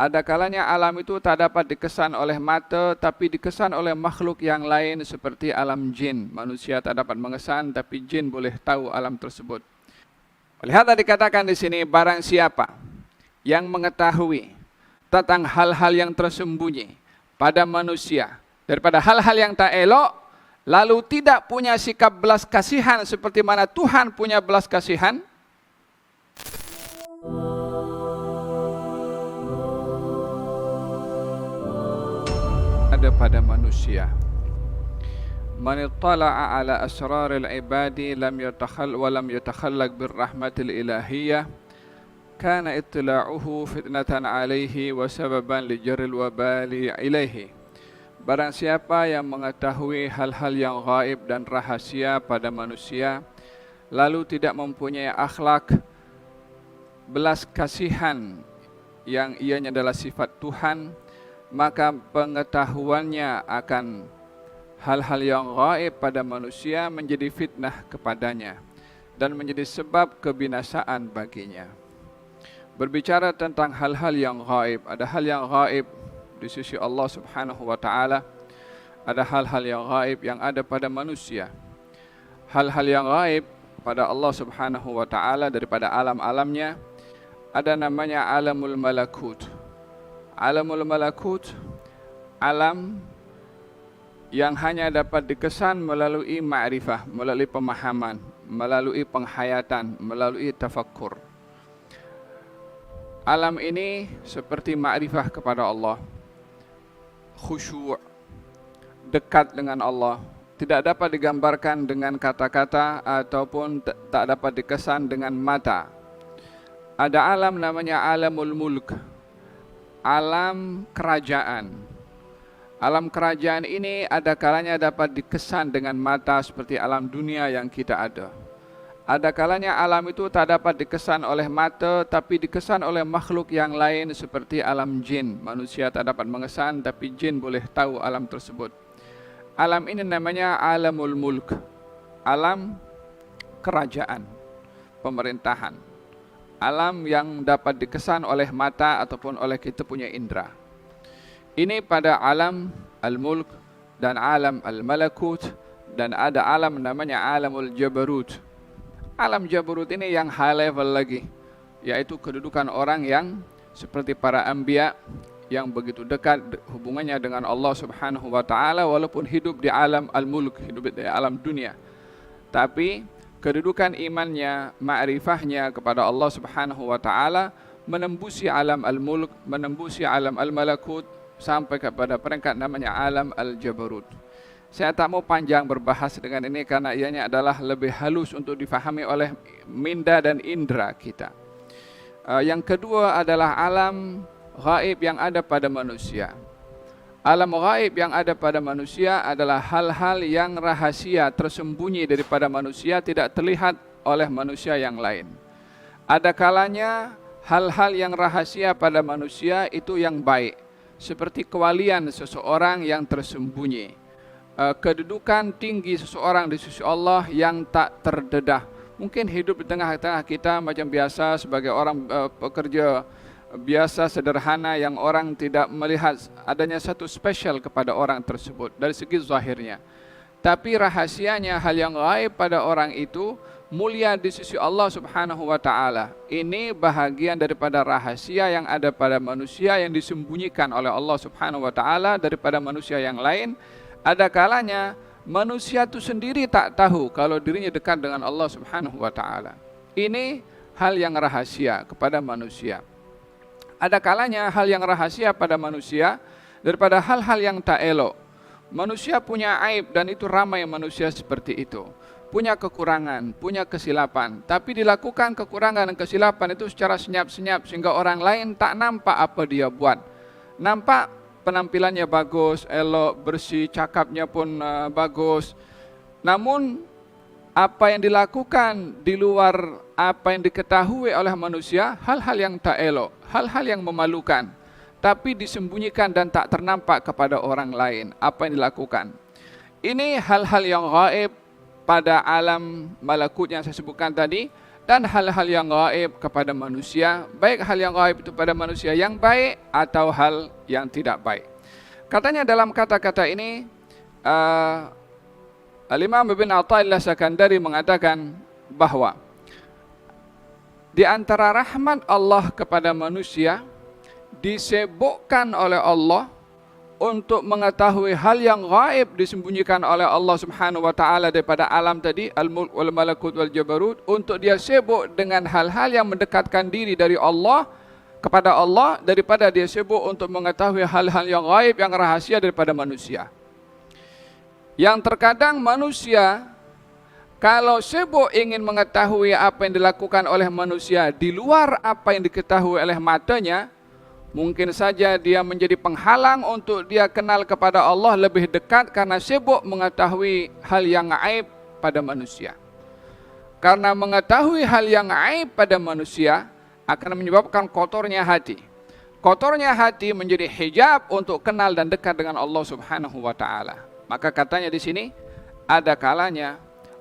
Ada kalanya alam itu tak dapat dikesan oleh mata, tapi dikesan oleh makhluk yang lain seperti alam jin. Manusia tak dapat mengesan, tapi jin boleh tahu alam tersebut. Lihat dikatakan di sini, barang siapa yang mengetahui tentang hal-hal yang tersembunyi pada manusia, daripada hal-hal yang tak elok, lalu tidak punya sikap belas kasihan seperti mana Tuhan punya belas kasihan, ada pada manusia. Man ittala'a ala asraril ibadi lam yatakhallaq birrahmatil ilahiyyah kana ittila'uhu fitnatan alaihi wa sababan li jarril wabali ilaihi. Barang siapa yang mengetahui hal-hal yang gaib dan rahasia pada manusia, lalu tidak mempunyai akhlak belas kasihan yang ianya adalah sifat Tuhan, maka pengetahuannya akan hal-hal yang gaib pada manusia menjadi fitnah kepadanya dan menjadi sebab kebinasaan baginya. Berbicara tentang hal-hal yang gaib, ada hal yang gaib di sisi Allah Subhanahu wa taala, ada hal-hal yang gaib yang ada pada manusia. Hal-hal yang gaib pada Allah Subhanahu wa taala daripada alam-alamnya, ada namanya alamul malakut. Alamul malakut, alam yang hanya dapat dikesan melalui ma'rifah, melalui pemahaman, melalui penghayatan, melalui tafakkur. Alam ini seperti ma'rifah kepada Allah, khusyuk, dekat dengan Allah, tidak dapat digambarkan dengan kata-kata ataupun tak dapat dikesan dengan mata. Ada alam namanya alamul mulk, alam kerajaan. Alam kerajaan ini ada kalanya dapat dikesan dengan mata seperti alam dunia yang kita ada. Ada kalanya alam itu tak dapat dikesan oleh mata, tapi dikesan oleh makhluk yang lain seperti alam jin. Manusia tak dapat mengesan, tapi jin boleh tahu alam tersebut. Alam ini namanya alamul mulk, alam kerajaan, pemerintahan. Alam yang dapat dikesan oleh mata ataupun oleh kita punya indera. Ini pada alam al-mulk dan alam al-malakut, dan ada alam namanya alamul jabarut. Alam jabarut ini yang high level lagi, yaitu kedudukan orang yang seperti para anbiya yang begitu dekat hubungannya dengan Allah Subhanahu wa taala walaupun hidup di alam al-mulk, hidup di alam dunia. Tapi kedudukan imannya, ma'rifahnya kepada Allah Subhanahu wa taala menembusi alam al-mulk, menembusi alam al-malakut sampai kepada peringkat namanya alam al-jabarut. Saya tak mau panjang berbahas dengan ini karena ianya adalah lebih halus untuk difahami oleh minda dan indera kita. Yang kedua adalah alam gaib yang ada pada manusia. Alam gaib yang ada pada manusia adalah hal-hal yang rahasia, tersembunyi daripada manusia, tidak terlihat oleh manusia yang lain. Ada kalanya hal-hal yang rahasia pada manusia itu yang baik, seperti kewalian seseorang yang tersembunyi, kedudukan tinggi seseorang di sisi Allah yang tak terdedah. Mungkin hidup di tengah-tengah kita macam biasa sebagai orang pekerja biasa sederhana yang orang tidak melihat adanya satu spesial kepada orang tersebut dari segi zahirnya. Tapi rahasianya, hal yang gaib pada orang itu mulia di sisi Allah Subhanahu wa taala. Ini bahagian daripada rahasia yang ada pada manusia yang disembunyikan oleh Allah Subhanahu wa taala daripada manusia yang lain. Ada kalanya manusia itu sendiri tak tahu kalau dirinya dekat dengan Allah Subhanahu wa taala. Ini hal yang rahasia kepada manusia. Ada kalanya hal yang rahasia pada manusia daripada hal-hal yang tak elok. Manusia punya aib dan itu ramai manusia seperti itu. Punya kekurangan, punya kesilapan, tapi dilakukan kekurangan dan kesilapan itu secara senyap-senyap sehingga orang lain tak nampak apa dia buat. Nampak penampilannya bagus, elok, bersih, cakapnya pun bagus. Namun apa yang dilakukan di luar apa yang diketahui oleh manusia, hal-hal yang tak elok, hal-hal yang memalukan, tapi disembunyikan dan tak ternampak kepada orang lain apa yang dilakukan. Ini hal-hal yang gaib pada alam malakut yang saya sebutkan tadi, dan hal-hal yang gaib kepada manusia, baik hal yang gaib itu pada manusia yang baik atau hal yang tidak baik. Katanya dalam kata-kata ini, Al-Imam Ibn Athaillah Sakandari mengatakan bahwa di antara rahmat Allah kepada manusia, disebutkan oleh Allah untuk mengetahui hal yang gaib disembunyikan oleh Allah Subhanahu wa taala daripada alam tadi, al-mulk wal malakut wal jabarut, untuk dia sibuk dengan hal-hal yang mendekatkan diri dari Allah kepada Allah daripada dia sibuk untuk mengetahui hal-hal yang gaib yang rahasia daripada manusia. Yang terkadang manusia kalau sibuk ingin mengetahui apa yang dilakukan oleh manusia di luar apa yang diketahui oleh matanya, mungkin saja dia menjadi penghalang untuk dia kenal kepada Allah lebih dekat karena sibuk mengetahui hal yang gaib pada manusia. Karena mengetahui hal yang gaib pada manusia akan menyebabkan kotornya hati. Kotornya hati menjadi hijab untuk kenal dan dekat dengan Allah Subhanahu wa taala. Maka katanya di sini, ada kalanya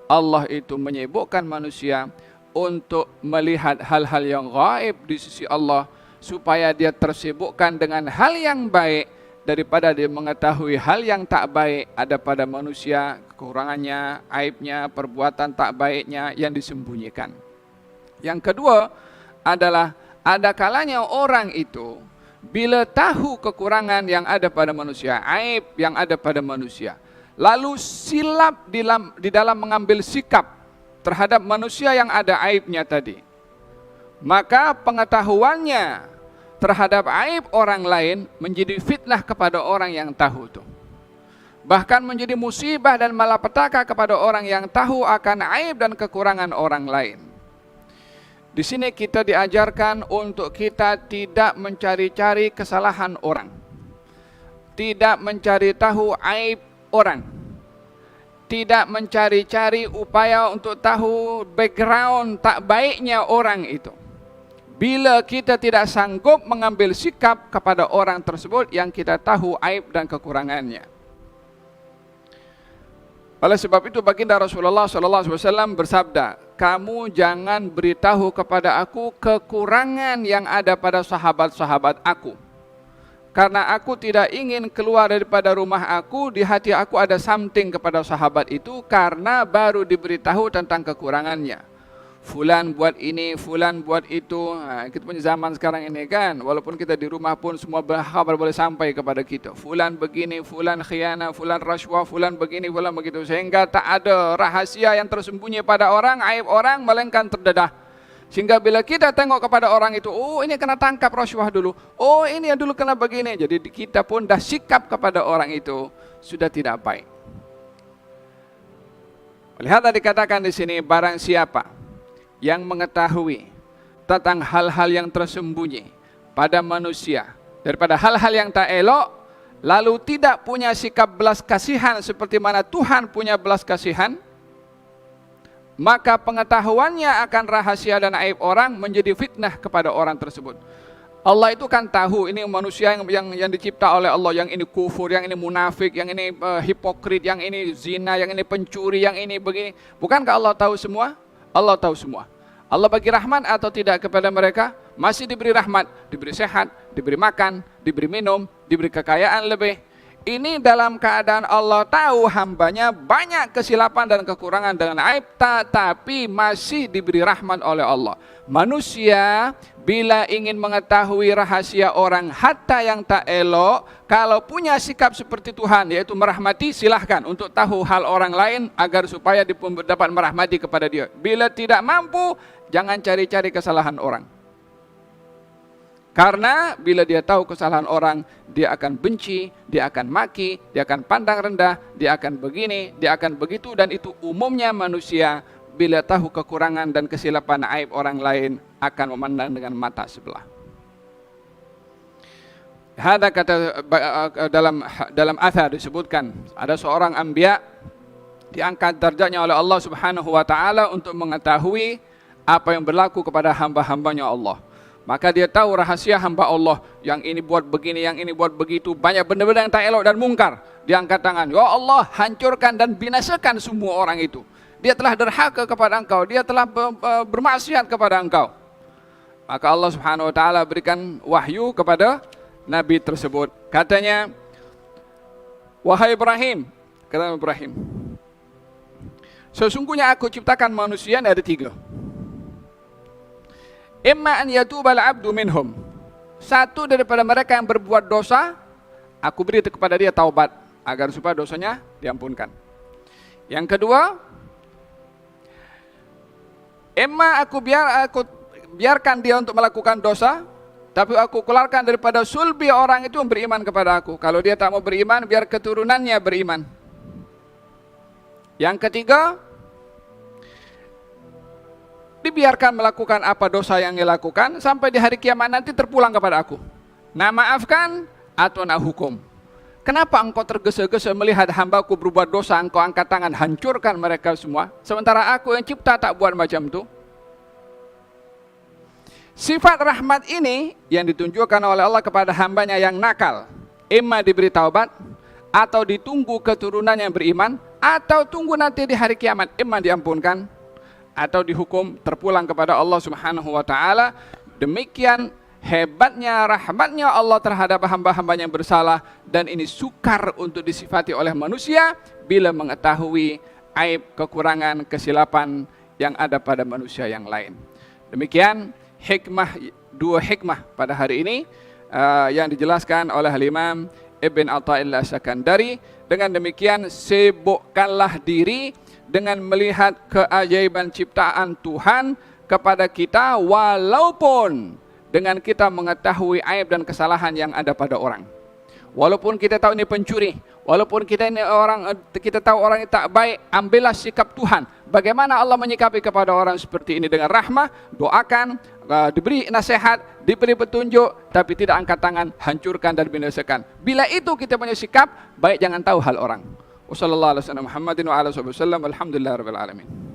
Allah itu menyibukkan manusia untuk melihat hal-hal yang gaib di sisi Allah, supaya dia tersibukkan dengan hal yang baik daripada dia mengetahui hal yang tak baik ada pada manusia, kekurangannya, aibnya, perbuatan tak baiknya yang disembunyikan. Yang kedua adalah ada kalanya orang itu bila tahu kekurangan yang ada pada manusia, aib yang ada pada manusia, lalu silap di dalam mengambil sikap terhadap manusia yang ada aibnya tadi, maka pengetahuannya terhadap aib orang lain menjadi fitnah kepada orang yang tahu itu. Bahkan menjadi musibah dan malapetaka kepada orang yang tahu akan aib dan kekurangan orang lain. Di sini kita diajarkan untuk kita tidak mencari-cari kesalahan orang, tidak mencari tahu aib orang, tidak mencari-cari upaya untuk tahu background tak baiknya orang itu, bila kita tidak sanggup mengambil sikap kepada orang tersebut yang kita tahu aib dan kekurangannya. Oleh sebab itu baginda Rasulullah SAW bersabda, kamu jangan beritahu kepada aku kekurangan yang ada pada sahabat-sahabat aku, karena aku tidak ingin keluar daripada rumah aku, di hati aku ada something kepada sahabat itu, karena baru diberitahu tentang kekurangannya. Fulan buat ini, fulan buat itu. Nah, kita punya zaman sekarang ini kan, walaupun kita di rumah pun semua kabar boleh sampai kepada kita. Fulan begini, fulan khianah, fulan rashwah, fulan begini, fulan begitu. Sehingga tak ada rahasia yang tersembunyi pada orang, aib orang, melainkan terdedah. Sehingga bila kita tengok kepada orang itu, oh ini kena tangkap rashwah dulu, oh ini yang dulu kena begini. Jadi kita pun dah sikap kepada orang itu sudah tidak baik. Lihat dikatakan di sini, barang siapa yang mengetahui tentang hal-hal yang tersembunyi pada manusia daripada hal-hal yang tak elok, lalu tidak punya sikap belas kasihan seperti mana Tuhan punya belas kasihan, maka pengetahuannya akan rahasia dan aib orang menjadi fitnah kepada orang tersebut. Allah itu kan tahu ini manusia yang dicipta oleh Allah, yang ini kufur, yang ini munafik, yang ini hipokrit, yang ini zina, yang ini pencuri, yang ini begini. Bukankah Allah tahu semua? Allah tahu semua. Allah bagi rahmat atau tidak kepada mereka? Masih diberi rahmat, diberi sehat, diberi makan, diberi minum, diberi kekayaan lebih. Ini dalam keadaan Allah tahu hambanya banyak kesilapan dan kekurangan dengan aib, tapi masih diberi rahmat oleh Allah. Manusia bila ingin mengetahui rahasia orang hatta yang tak elok, kalau punya sikap seperti Tuhan, yaitu merahmati, silahkan untuk tahu hal orang lain agar supaya dapat merahmati kepada dia. Bila tidak mampu, jangan cari-cari kesalahan orang. Karena bila dia tahu kesalahan orang, dia akan benci, dia akan maki, dia akan pandang rendah, dia akan begini, dia akan begitu, dan itu umumnya manusia bila tahu kekurangan dan kesilapan aib orang lain akan memandang dengan mata sebelah. Hada kata dalam athar disebutkan ada seorang anbiya diangkat darjatnya oleh Allah Subhanahu wa taala untuk mengetahui apa yang berlaku kepada hamba-hambanya Allah. Maka dia tahu rahasia hamba Allah, yang ini buat begini, yang ini buat begitu, banyak benda-benda yang tak elok dan mungkar. Dia angkat tangan, ya Allah, hancurkan dan binasakan semua orang itu. dia telah derhaka kepada engkau, dia telah bermaksiat kepada engkau. Maka Allah Subhanahu wa taala berikan wahyu kepada nabi tersebut. Katanya, wahai Ibrahim, kata Ibrahim, sesungguhnya aku ciptakan manusia ada 3. Imma an yatubal abdu minhum. Satu daripada mereka yang berbuat dosa, aku beri kepada dia taubat agar supaya dosanya diampunkan. Yang kedua, imma aku biarkan dia untuk melakukan dosa, tapi aku keluarkan daripada sulbi orang itu beriman kepada aku. Kalau dia tak mau beriman, biar keturunannya beriman. Yang ketiga, dibiarkan melakukan apa dosa yang dia lakukan sampai di hari kiamat nanti terpulang kepada aku. Nah, maafkan atau nak hukum. Kenapa engkau tergesa-gesa melihat hambaku berbuat dosa, engkau angkat tangan hancurkan mereka semua, sementara aku yang cipta tak buat macam itu? Sifat rahmat ini yang ditunjukkan oleh Allah kepada hambanya yang nakal, imma diberi taubat, atau ditunggu keturunan yang beriman, atau tunggu nanti di hari kiamat, imma diampunkan, atau dihukum terpulang kepada Allah Subhanahu wa taala. Demikian hebatnya rahmatnya Allah terhadap hamba-hambanya yang bersalah, dan ini sukar untuk disifati oleh manusia bila mengetahui aib, kekurangan, kesilapan yang ada pada manusia yang lain. Demikian hikmah, 2 hikmah pada hari ini yang dijelaskan oleh Imam Ibn Athaillah As-Sakandari. Dengan demikian, sibukkanlah diri dengan melihat keajaiban ciptaan Tuhan kepada kita, walaupun dengan kita mengetahui aib dan kesalahan yang ada pada orang. Walaupun kita tahu ini pencuri, walaupun kita tahu orang ini tak baik, ambillah sikap Tuhan. Bagaimana Allah menyikapi kepada orang seperti ini? Dengan rahmah, doakan, diberi nasihat, diberi petunjuk, tapi tidak angkat tangan, hancurkan dan binasakan. Bila itu kita punya sikap, baik jangan tahu hal orang. Wassalamualaikum warahmatullahi wabarakatuh. Alhamdulillahirabbil alamin.